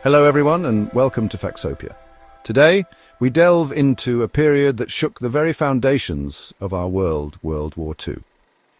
Hello everyone and welcome to Factsopia. Today, we delve into a period that shook the very foundations of our world, World War II.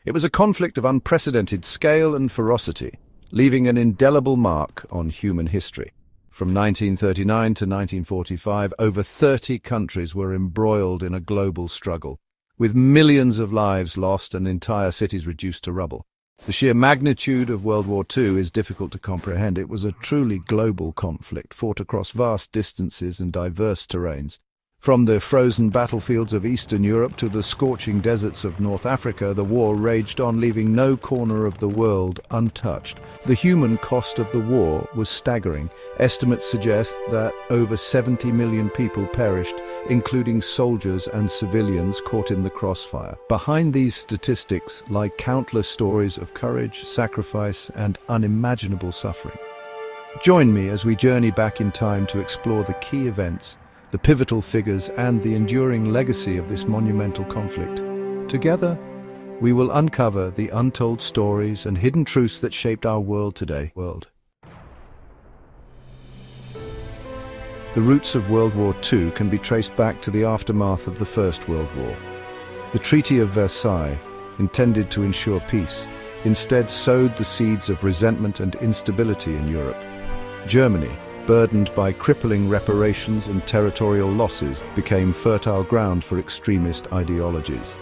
It was a conflict of unprecedented scale and ferocity, leaving an indelible mark on human history. From 1939 to 1945, over 30 countries were embroiled in a global struggle, with millions of lives lost and entire cities reduced to rubble. The sheer magnitude of World War II is difficult to comprehend. It was a truly global conflict, fought across vast distances and diverse terrains. From the frozen battlefields of Eastern Europe to the scorching deserts of North Africa, the war raged on, leaving no corner of the world untouched. The human cost of the war was staggering. Estimates suggest that over 70 million people perished, including soldiers and civilians caught in the crossfire. Behind these statistics lie countless stories of courage, sacrifice, and unimaginable suffering. Join me as we journey back in time to explore the key events, the pivotal figures, and the enduring legacy of this monumental conflict. Together, we will uncover the untold stories and hidden truths that shaped our world today. The roots of World War II can be traced back to the aftermath of the First World War. The Treaty of Versailles, intended to ensure peace, instead sowed the seeds of resentment and instability in Europe. Germany, burdened by crippling reparations and territorial losses, became fertile ground for extremist ideologies.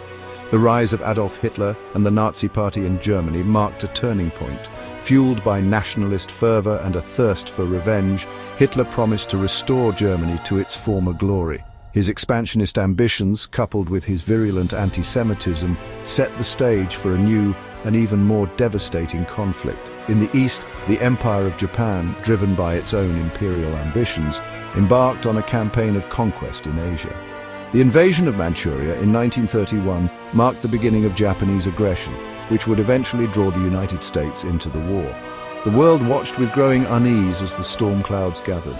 The rise of Adolf Hitler and the Nazi Party in Germany marked a turning point. Fueled by nationalist fervor and a thirst for revenge, Hitler promised to restore Germany to its former glory. His expansionist ambitions, coupled with his virulent anti-Semitism, set the stage for a new and even more devastating conflict. In the East, the Empire of Japan, driven by its own imperial ambitions, embarked on a campaign of conquest in Asia. The invasion of Manchuria in 1931 marked the beginning of Japanese aggression, which would eventually draw the United States into the war. The world watched with growing unease as the storm clouds gathered.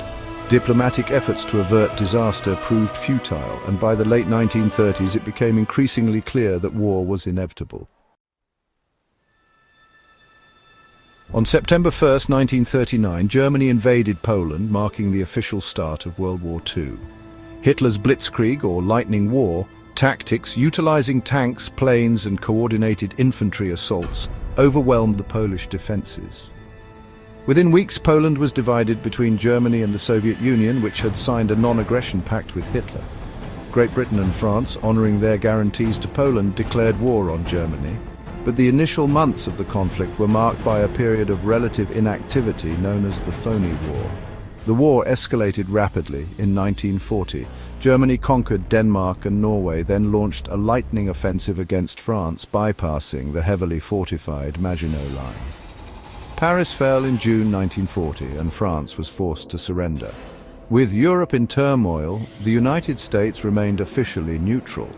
Diplomatic efforts to avert disaster proved futile, and by the late 1930s it became increasingly clear that war was inevitable. On September 1, 1939, Germany invaded Poland, marking the official start of World War II. Hitler's Blitzkrieg, or Lightning War, tactics utilizing tanks, planes, and coordinated infantry assaults overwhelmed the Polish defenses. Within weeks, Poland was divided between Germany and the Soviet Union, which had signed a non-aggression pact with Hitler. Great Britain and France, honoring their guarantees to Poland, declared war on Germany. But the initial months of the conflict were marked by a period of relative inactivity known as the Phony War. The war escalated rapidly in 1940. Germany conquered Denmark and Norway, then launched a lightning offensive against France, bypassing the heavily fortified Maginot Line. Paris fell in June 1940, and France was forced to surrender. With Europe in turmoil, the United States remained officially neutral.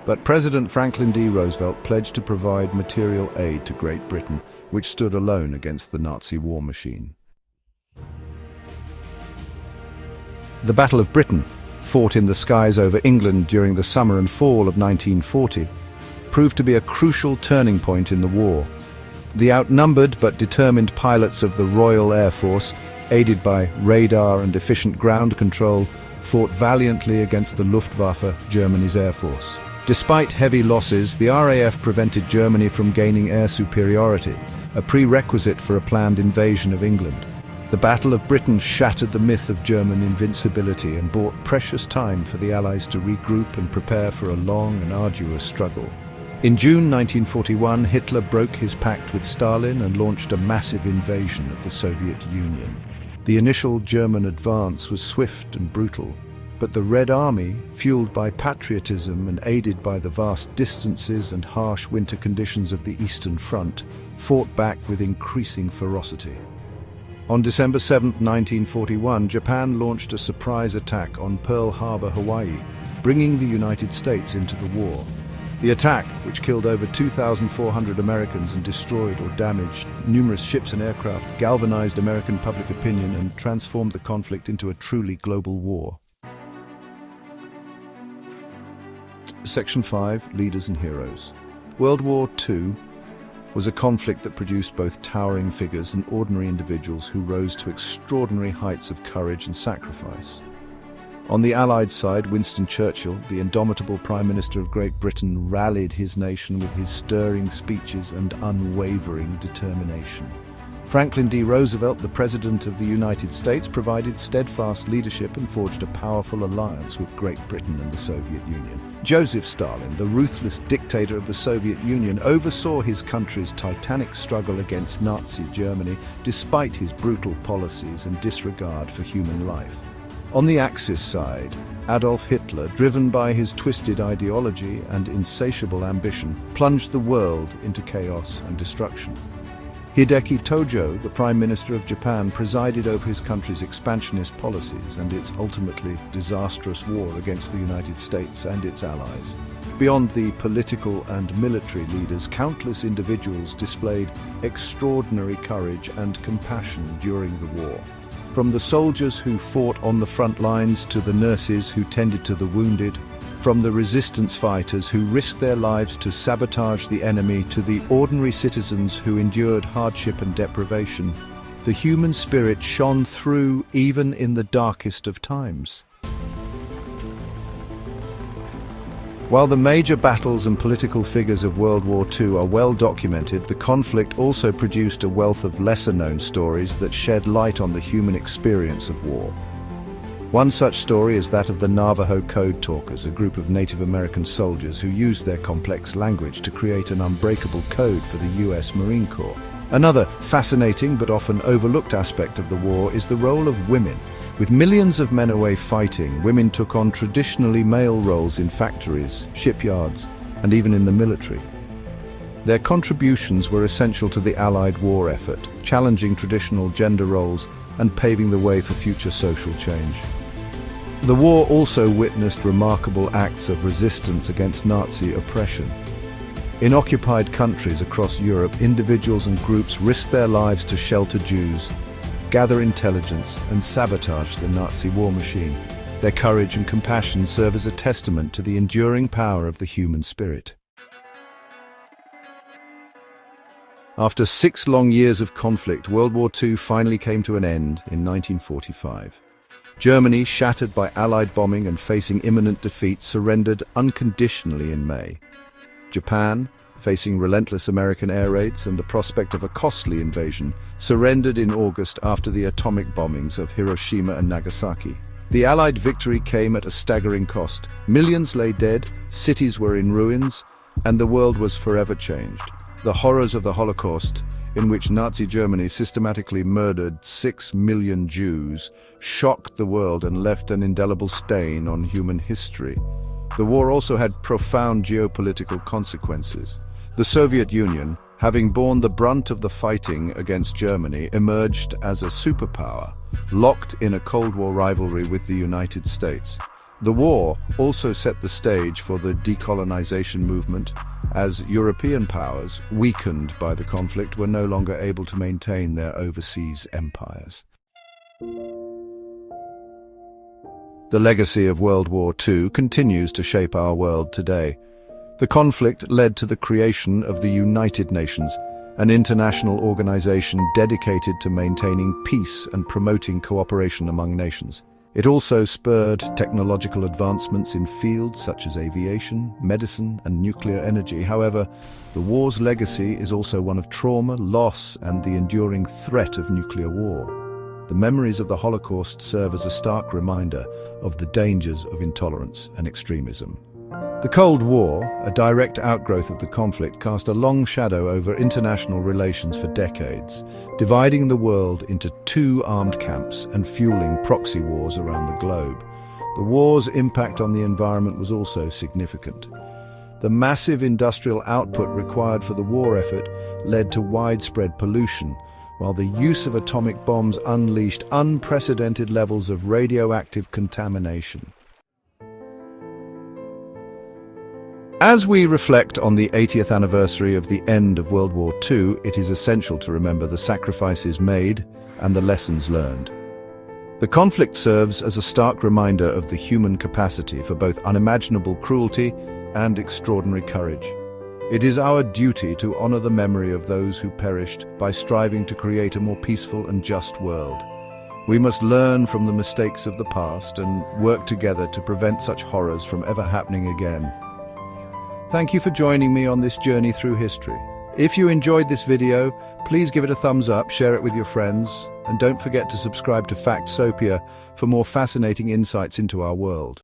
But President Franklin D. Roosevelt pledged to provide material aid to Great Britain, which stood alone against the Nazi war machine. The Battle of Britain, fought in the skies over England during the summer and fall of 1940, proved to be a crucial turning point in the war. The outnumbered but determined pilots of the Royal Air Force, aided by radar and efficient ground control, fought valiantly against the Luftwaffe, Germany's air force. Despite heavy losses, the RAF prevented Germany from gaining air superiority, a prerequisite for a planned invasion of England. The Battle of Britain shattered the myth of German invincibility and bought precious time for the Allies to regroup and prepare for a long and arduous struggle. In June 1941, Hitler broke his pact with Stalin and launched a massive invasion of the Soviet Union. The initial German advance was swift and brutal, but the Red Army, fueled by patriotism and aided by the vast distances and harsh winter conditions of the Eastern Front, fought back with increasing ferocity. On December 7, 1941, Japan launched a surprise attack on Pearl Harbor, Hawaii, bringing the United States into the war. The attack, which killed over 2,400 Americans and destroyed or damaged numerous ships and aircraft, galvanized American public opinion and transformed the conflict into a truly global war. Section 5, Leaders and Heroes. World War II was a conflict that produced both towering figures and ordinary individuals who rose to extraordinary heights of courage and sacrifice. On the Allied side, Winston Churchill, the indomitable Prime Minister of Great Britain, rallied his nation with his stirring speeches and unwavering determination. Franklin D. Roosevelt, the President of the United States, provided steadfast leadership and forged a powerful alliance with Great Britain and the Soviet Union. Joseph Stalin, the ruthless dictator of the Soviet Union, oversaw his country's titanic struggle against Nazi Germany despite his brutal policies and disregard for human life. On the Axis side, Adolf Hitler, driven by his twisted ideology and insatiable ambition, plunged the world into chaos and destruction. Hideki Tojo, the Prime Minister of Japan, presided over his country's expansionist policies and its ultimately disastrous war against the United States and its allies. Beyond the political and military leaders, countless individuals displayed extraordinary courage and compassion during the war. From the soldiers who fought on the front lines to the nurses who tended to the wounded, from the resistance fighters who risked their lives to sabotage the enemy to the ordinary citizens who endured hardship and deprivation, the human spirit shone through even in the darkest of times. While the major battles and political figures of World War II are well documented, the conflict also produced a wealth of lesser-known stories that shed light on the human experience of war. One such story is that of the Navajo Code Talkers, a group of Native American soldiers who used their complex language to create an unbreakable code for the U.S. Marine Corps. Another fascinating but often overlooked aspect of the war is the role of women. With millions of men away fighting, women took on traditionally male roles in factories, shipyards, and even in the military. Their contributions were essential to the Allied war effort, challenging traditional gender roles and paving the way for future social change. The war also witnessed remarkable acts of resistance against Nazi oppression. In occupied countries across Europe, individuals and groups risked their lives to shelter Jews, gather intelligence, and sabotage the Nazi war machine. Their courage and compassion serve as a testament to the enduring power of the human spirit. After 6 long years of conflict, World War II finally came to an end in 1945. Germany, shattered by Allied bombing and facing imminent defeat, surrendered unconditionally in May. Japan, facing relentless American air raids and the prospect of a costly invasion, surrendered in August after the atomic bombings of Hiroshima and Nagasaki. The Allied victory came at a staggering cost. Millions lay dead, cities were in ruins, and the world was forever changed. The horrors of the Holocaust, in which Nazi Germany systematically murdered 6 million Jews, shocked the world and left an indelible stain on human history. The war also had profound geopolitical consequences. The Soviet Union, having borne the brunt of the fighting against Germany, emerged as a superpower, locked in a Cold War rivalry with the United States. The war also set the stage for the decolonization movement, as European powers, weakened by the conflict, were no longer able to maintain their overseas empires. The legacy of World War II continues to shape our world today. The conflict led to the creation of the United Nations, an international organization dedicated to maintaining peace and promoting cooperation among nations. It also spurred technological advancements in fields such as aviation, medicine, and nuclear energy. However, the war's legacy is also one of trauma, loss, and the enduring threat of nuclear war. The memories of the Holocaust serve as a stark reminder of the dangers of intolerance and extremism. The Cold War, a direct outgrowth of the conflict, cast a long shadow over international relations for decades, dividing the world into 2 armed camps and fueling proxy wars around the globe. The war's impact on the environment was also significant. The massive industrial output required for the war effort led to widespread pollution, while the use of atomic bombs unleashed unprecedented levels of radioactive contamination. As we reflect on the 80th anniversary of the end of World War II, it is essential to remember the sacrifices made and the lessons learned. The conflict serves as a stark reminder of the human capacity for both unimaginable cruelty and extraordinary courage. It is our duty to honor the memory of those who perished by striving to create a more peaceful and just world. We must learn from the mistakes of the past and work together to prevent such horrors from ever happening again. Thank you for joining me on this journey through history. If you enjoyed this video, please give it a thumbs up, share it with your friends, and don't forget to subscribe to Factsopia for more fascinating insights into our world.